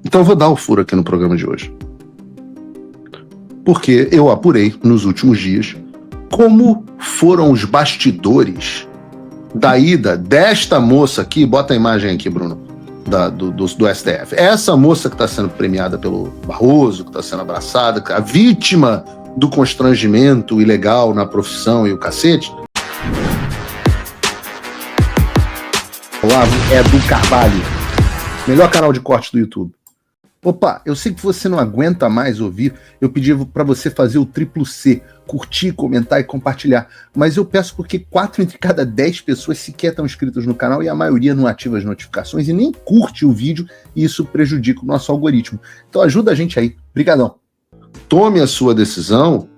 Então eu vou dar o furo aqui no programa de hoje. Porque eu apurei nos últimos dias como foram os bastidores da ida desta moça aqui, bota a imagem aqui, Bruno, do STF. Essa moça que está sendo premiada pelo Barroso, que está sendo abraçada, a vítima do constrangimento ilegal na profissão e o cacete. Olavo Edu Carvalho, melhor canal de corte do YouTube. Opa, eu sei que você não aguenta mais ouvir, eu pedi para você fazer o triplo C, curtir, comentar e compartilhar, mas eu peço porque 4 entre cada 10 pessoas sequer estão inscritas no canal e a maioria não ativa as notificações e nem curte o vídeo e isso prejudica o nosso algoritmo. Então ajuda a gente aí, brigadão. Tome a sua decisão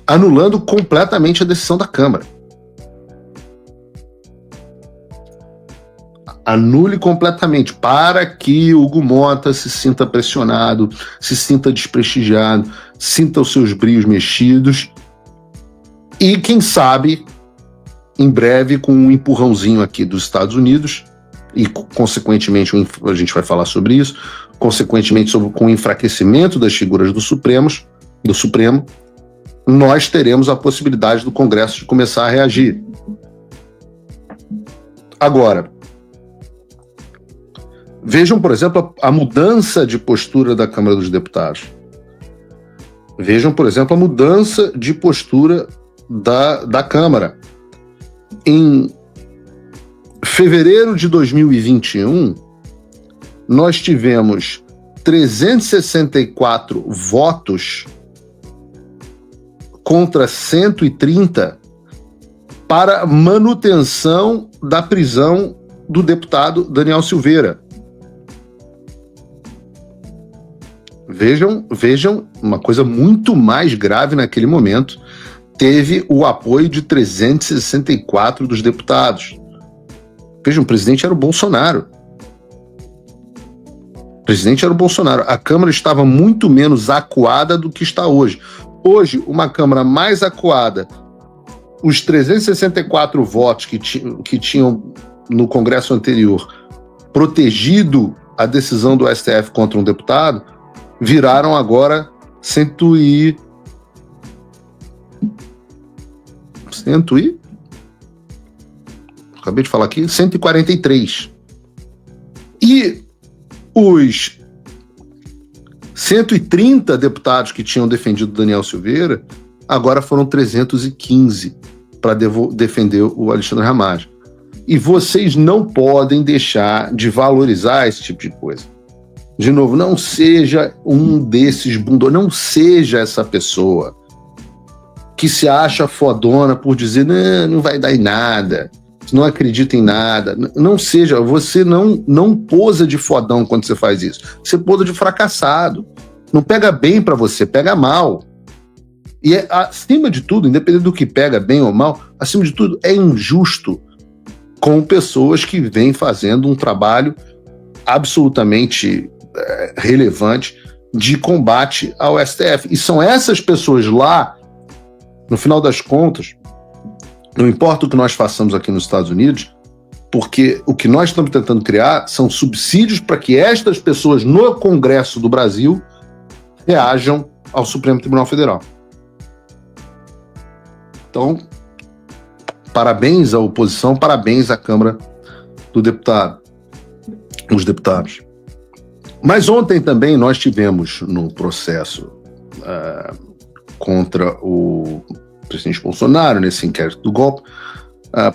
anulando completamente a decisão da Câmara. Anule completamente, para que Hugo Mota se sinta pressionado, se sinta desprestigiado, sinta os seus brios mexidos e, quem sabe, em breve, com um empurrãozinho aqui dos Estados Unidos e, consequentemente, a gente vai falar sobre isso, consequentemente, com o enfraquecimento das figuras do Supremo, nós teremos a possibilidade do Congresso de começar a reagir. Agora, vejam, por exemplo, a mudança de postura da Câmara dos Deputados. Vejam, por exemplo, a mudança de postura da Câmara. Em fevereiro de 2021, nós tivemos 364 votos contra 130 para manutenção da prisão do deputado Daniel Silveira. Vejam, uma coisa muito mais grave naquele momento, teve o apoio de 364 dos deputados. Vejam, o presidente era o Bolsonaro. A Câmara estava muito menos acuada do que está hoje. Hoje, uma Câmara mais acuada, os 364 votos que tinham no Congresso anterior protegido a decisão do STF contra um deputado, viraram agora 143. E os 130 deputados que tinham defendido Daniel Silveira, agora foram 315 para defender o Alexandre Ramagem. E vocês não podem deixar de valorizar esse tipo de coisa. De novo, não seja um desses bundões, não seja essa pessoa que se acha fodona por dizer não vai dar em nada, não acredita em nada. Não seja, você não posa de fodão quando você faz isso. Você posa de fracassado. Não pega bem pra você, pega mal. E acima de tudo, independente do que pega bem ou mal, acima de tudo é injusto com pessoas que vêm fazendo um trabalho absolutamente relevante de combate ao STF. E são essas pessoas lá, no final das contas, não importa o que nós façamos aqui nos Estados Unidos, porque o que nós estamos tentando criar são subsídios para que estas pessoas no Congresso do Brasil reajam ao Supremo Tribunal Federal. Então, parabéns à oposição, parabéns à Câmara dos Deputados. Mas ontem também nós tivemos no processo contra o presidente Bolsonaro, nesse inquérito do golpe,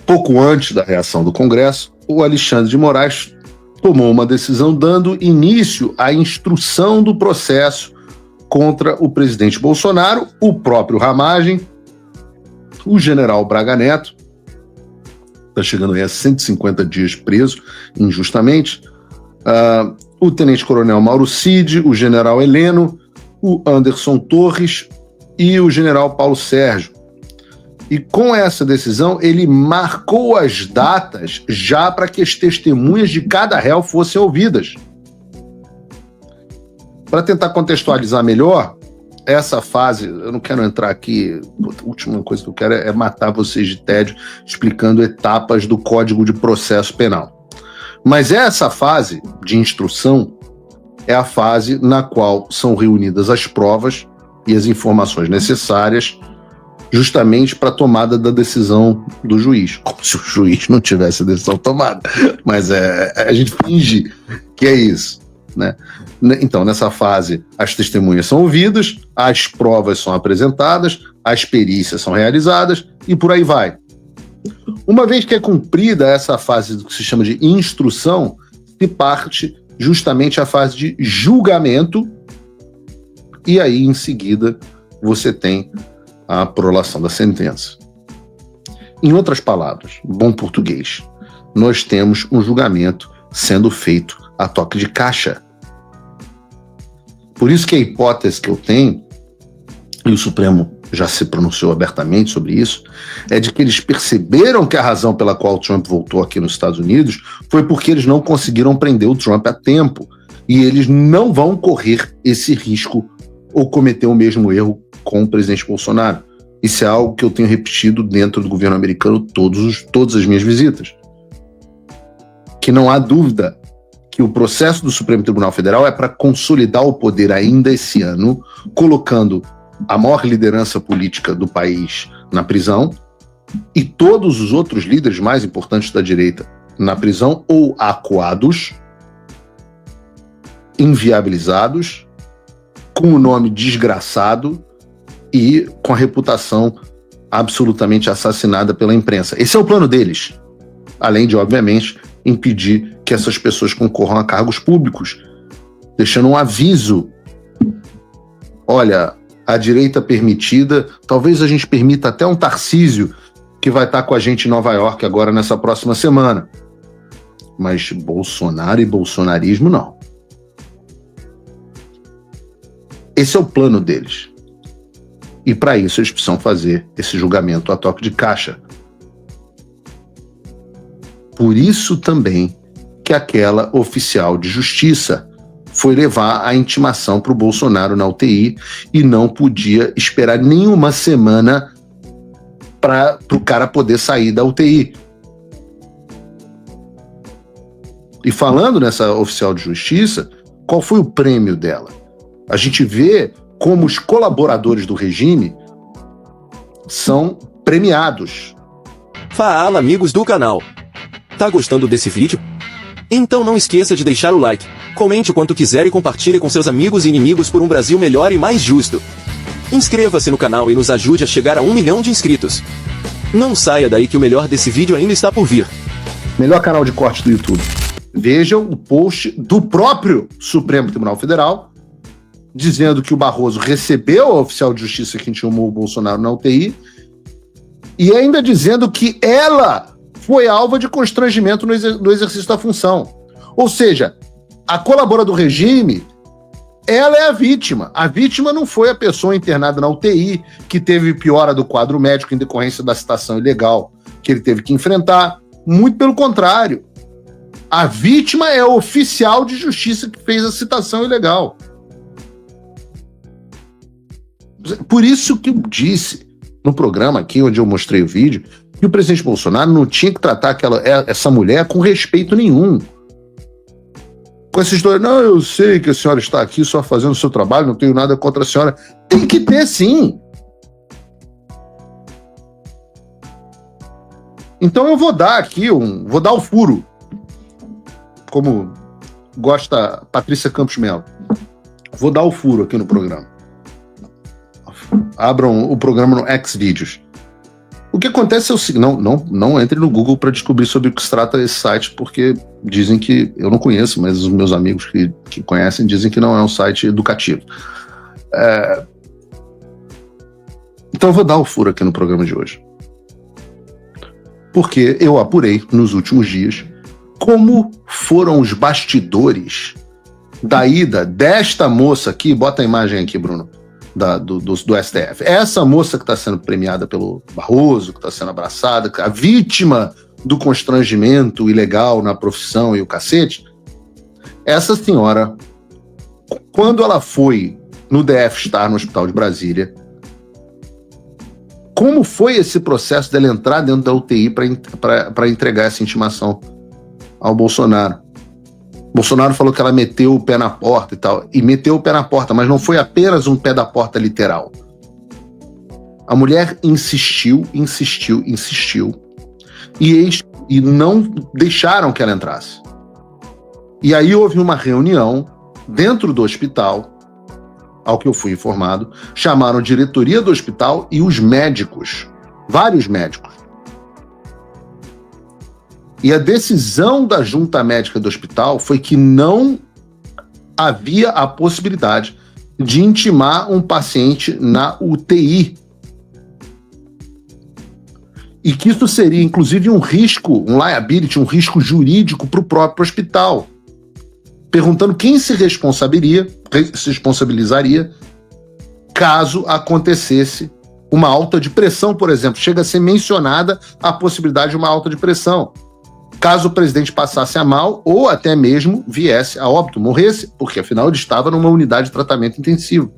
pouco antes da reação do Congresso, o Alexandre de Moraes tomou uma decisão dando início à instrução do processo contra o presidente Bolsonaro, o próprio Ramagem, o general Braga Neto, está chegando aí a 150 dias preso injustamente, o tenente-coronel Mauro Cid, o general Heleno, o Anderson Torres e o general Paulo Sérgio. E com essa decisão, ele marcou as datas já para que as testemunhas de cada réu fossem ouvidas. Para tentar contextualizar melhor, essa fase, eu não quero entrar aqui, a última coisa que eu quero é matar vocês de tédio explicando etapas do Código de Processo Penal. Mas essa fase de instrução é a fase na qual são reunidas as provas e as informações necessárias justamente para a tomada da decisão do juiz. Como se o juiz não tivesse a decisão tomada. Mas a gente finge que é isso, né? Então, nessa fase, as testemunhas são ouvidas, as provas são apresentadas, as perícias são realizadas e por aí vai. Uma vez que é cumprida essa fase do que se chama de instrução, se parte justamente a fase de julgamento e aí, em seguida, você tem a prolação da sentença. Em outras palavras, bom português, nós temos um julgamento sendo feito a toque de caixa. Por isso que a hipótese que eu tenho, e o Supremo já se pronunciou abertamente sobre isso, é de que eles perceberam que a razão pela qual o Trump voltou aqui nos Estados Unidos foi porque eles não conseguiram prender o Trump a tempo. E eles não vão correr esse risco ou cometer o mesmo erro com o presidente Bolsonaro. Isso é algo que eu tenho repetido dentro do governo americano todas as minhas visitas. Que não há dúvida que o processo do Supremo Tribunal Federal é para consolidar o poder ainda esse ano, colocando a maior liderança política do país na prisão e todos os outros líderes mais importantes da direita na prisão ou acuados, inviabilizados, com o nome desgraçado e com a reputação absolutamente assassinada pela imprensa. Esse é o plano deles. Além de, obviamente, impedir que essas pessoas concorram a cargos públicos, deixando um aviso. Olha, a direita permitida, talvez a gente permita até um Tarcísio que vai estar com a gente em Nova York agora nessa próxima semana. Mas Bolsonaro e bolsonarismo não. Esse é o plano deles. E para isso eles precisam fazer esse julgamento a toque de caixa. Por isso também que aquela oficial de justiça foi levar a intimação para o Bolsonaro na UTI e não podia esperar nenhuma semana para o cara poder sair da UTI. E falando nessa oficial de justiça, qual foi o prêmio dela? A gente vê como os colaboradores do regime são premiados. Fala, amigos do canal. Tá gostando desse vídeo? Então não esqueça de deixar o like, comente o quanto quiser e compartilhe com seus amigos e inimigos por um Brasil melhor e mais justo. Inscreva-se no canal e nos ajude a chegar a 1 milhão de inscritos. Não saia daí que o melhor desse vídeo ainda está por vir. Melhor canal de corte do YouTube. Vejam o post do próprio Supremo Tribunal Federal, dizendo que o Barroso recebeu a oficial de justiça que intimou o Bolsonaro na UTI, e ainda dizendo que ela foi alvo de constrangimento no exercício da função. Ou seja, a colaboradora do regime, ela é a vítima. A vítima não foi a pessoa internada na UTI, que teve piora do quadro médico em decorrência da citação ilegal que ele teve que enfrentar. Muito pelo contrário. A vítima é o oficial de justiça que fez a citação ilegal. Por isso que eu disse no programa aqui, onde eu mostrei o vídeo, que o presidente Bolsonaro não tinha que tratar essa mulher com respeito nenhum. Com essa história, não, eu sei que a senhora está aqui só fazendo o seu trabalho, não tenho nada contra a senhora. Tem que ter, sim. Então eu vou dar aqui vou dar o furo, como gosta Patrícia Campos Melo. Vou dar o furo aqui no programa. Abram o programa no Xvideos. O que acontece é o seguinte, não entre no Google para descobrir sobre o que se trata esse site, porque dizem que, eu não conheço, mas os meus amigos que conhecem dizem que não é um site educativo. Então eu vou dar o furo aqui no programa de hoje. Porque eu apurei nos últimos dias como foram os bastidores da ida desta moça aqui, bota a imagem aqui, Bruno, do STF. Essa moça que está sendo premiada pelo Barroso, que está sendo abraçada, a vítima do constrangimento ilegal na profissão e o cacete, essa senhora, quando ela foi no DF Star, no Hospital de Brasília, como foi esse processo dela entrar dentro da UTI para entregar essa intimação ao Bolsonaro. Bolsonaro falou que ela meteu o pé na porta e tal, e meteu o pé na porta, mas não foi apenas um pé da porta literal. A mulher insistiu, e não deixaram que ela entrasse. E aí houve uma reunião dentro do hospital, ao que eu fui informado, chamaram a diretoria do hospital e os médicos, vários médicos. E a decisão da junta médica do hospital foi que não havia a possibilidade de intimar um paciente na UTI. E que isso seria, inclusive, um risco, um liability, um risco jurídico para o próprio hospital. Perguntando quem se responsabilizaria caso acontecesse uma alta de pressão, por exemplo. Chega a ser mencionada a possibilidade de uma alta de pressão. Caso o presidente passasse a mal ou até mesmo viesse a óbito, morresse, porque afinal ele estava numa unidade de tratamento intensivo.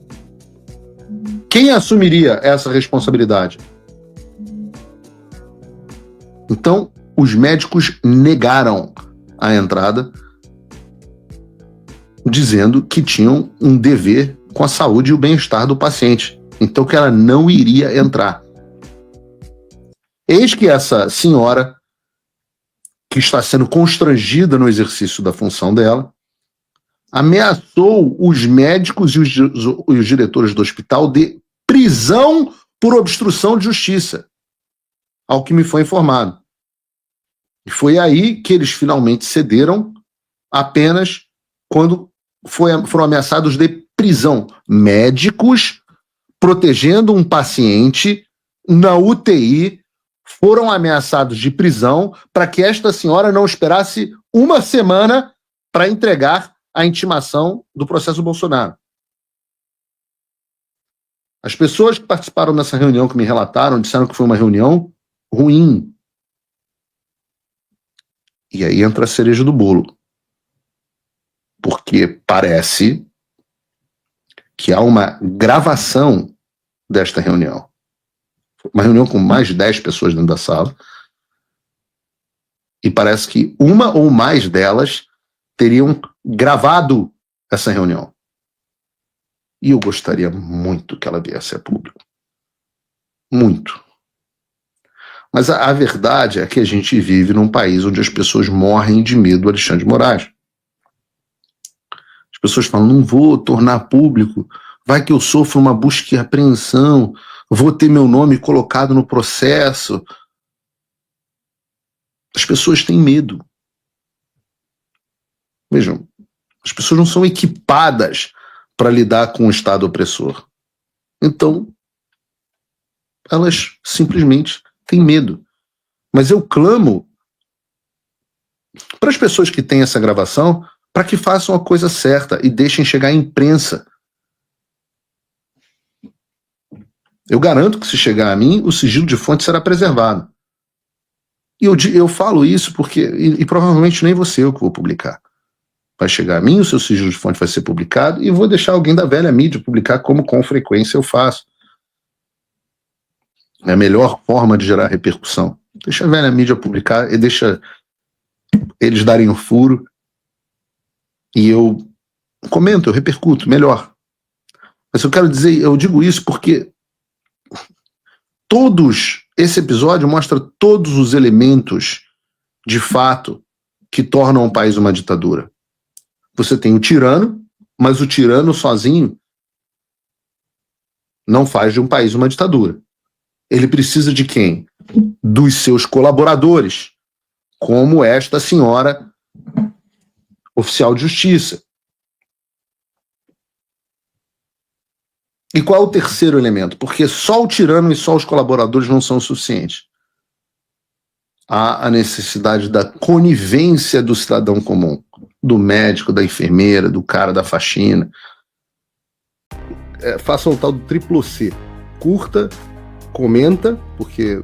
Quem assumiria essa responsabilidade? Então, os médicos negaram a entrada, dizendo que tinham um dever com a saúde e o bem-estar do paciente. Então, que ela não iria entrar. Eis que essa senhora, que está sendo constrangida no exercício da função dela, ameaçou os médicos e os diretores do hospital de prisão por obstrução de justiça, ao que me foi informado. E foi aí que eles finalmente cederam, apenas quando foram ameaçados de prisão. Médicos protegendo um paciente na UTI foram ameaçados de prisão para que esta senhora não esperasse uma semana para entregar a intimação do processo Bolsonaro. As pessoas que participaram dessa reunião, que me relataram, disseram que foi uma reunião ruim. E aí entra a cereja do bolo. Porque parece que há uma gravação desta reunião. Uma reunião com mais de 10 pessoas dentro da sala. E parece que uma ou mais delas teriam gravado essa reunião. E eu gostaria muito que ela viesse a público. Muito. Mas a verdade é que a gente vive num país onde as pessoas morrem de medo do Alexandre de Moraes. As pessoas falam, não vou tornar público, vai que eu sofro uma busca e apreensão, vou ter meu nome colocado no processo. As pessoas têm medo. Vejam, as pessoas não são equipadas para lidar com o Estado opressor. Então, elas simplesmente têm medo. Mas eu clamo para as pessoas que têm essa gravação para que façam a coisa certa e deixem chegar à imprensa. Eu garanto que se chegar a mim, o sigilo de fonte será preservado. E eu falo isso porque, e provavelmente nem você eu que vou publicar. Vai chegar a mim, o seu sigilo de fonte vai ser publicado e vou deixar alguém da velha mídia publicar, como com frequência eu faço. É a melhor forma de gerar repercussão. Deixa a velha mídia publicar e deixa eles darem o furo e eu comento, eu repercuto, melhor. Mas eu quero dizer, eu digo isso porque esse episódio mostra todos os elementos de fato que tornam o país uma ditadura. Você tem o tirano, mas o tirano sozinho não faz de um país uma ditadura. Ele precisa de quem? Dos seus colaboradores, como esta senhora oficial de justiça. E qual é o terceiro elemento? Porque só o tirano e só os colaboradores não são suficientes. Há a necessidade da conivência do cidadão comum, do médico, da enfermeira, do cara da faxina. Faça o tal do triplo C. Curta, comenta, porque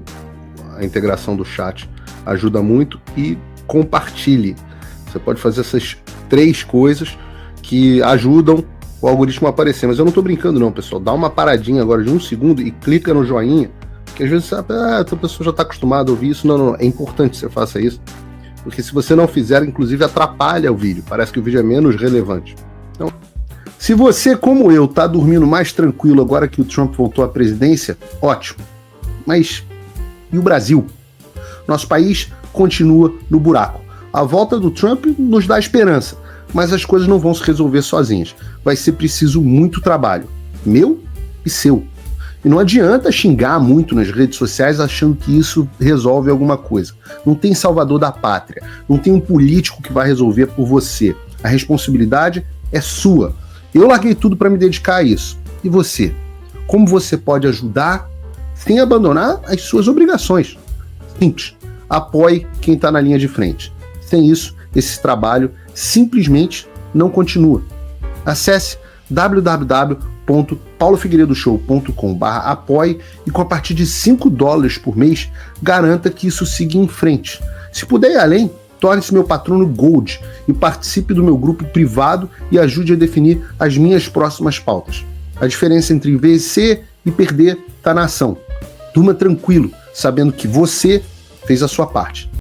a integração do chat ajuda muito, e compartilhe. Você pode fazer essas 3 coisas que ajudam o algoritmo a aparecer. Mas eu não estou brincando não, pessoal. Dá uma paradinha agora de 1 segundo e clica no joinha, que às vezes a pessoa já está acostumada a ouvir isso. Não, é importante que você faça isso. Porque se você não fizer, inclusive atrapalha o vídeo. Parece que o vídeo é menos relevante. Então, se você, como eu, tá dormindo mais tranquilo agora que o Trump voltou à presidência, ótimo. Mas e o Brasil? Nosso país continua no buraco. A volta do Trump nos dá esperança, mas as coisas não vão se resolver sozinhas. Vai ser preciso muito trabalho, meu e seu. E não adianta xingar muito nas redes sociais achando que isso resolve alguma coisa. Não tem salvador da pátria, não tem um político que vai resolver por você. A responsabilidade é sua. Eu larguei tudo para me dedicar a isso. E você? Como você pode ajudar sem abandonar as suas obrigações? Simples. Apoie quem está na linha de frente. Sem isso, esse trabalho simplesmente não continua. Acesse www.paulofigueiredoshow.com/apoie e com a partir de $5 por mês, garanta que isso siga em frente. Se puder ir além, torne-se meu patrono Gold e participe do meu grupo privado e ajude a definir as minhas próximas pautas. A diferença entre vencer e perder está na ação. Durma tranquilo, sabendo que você fez a sua parte.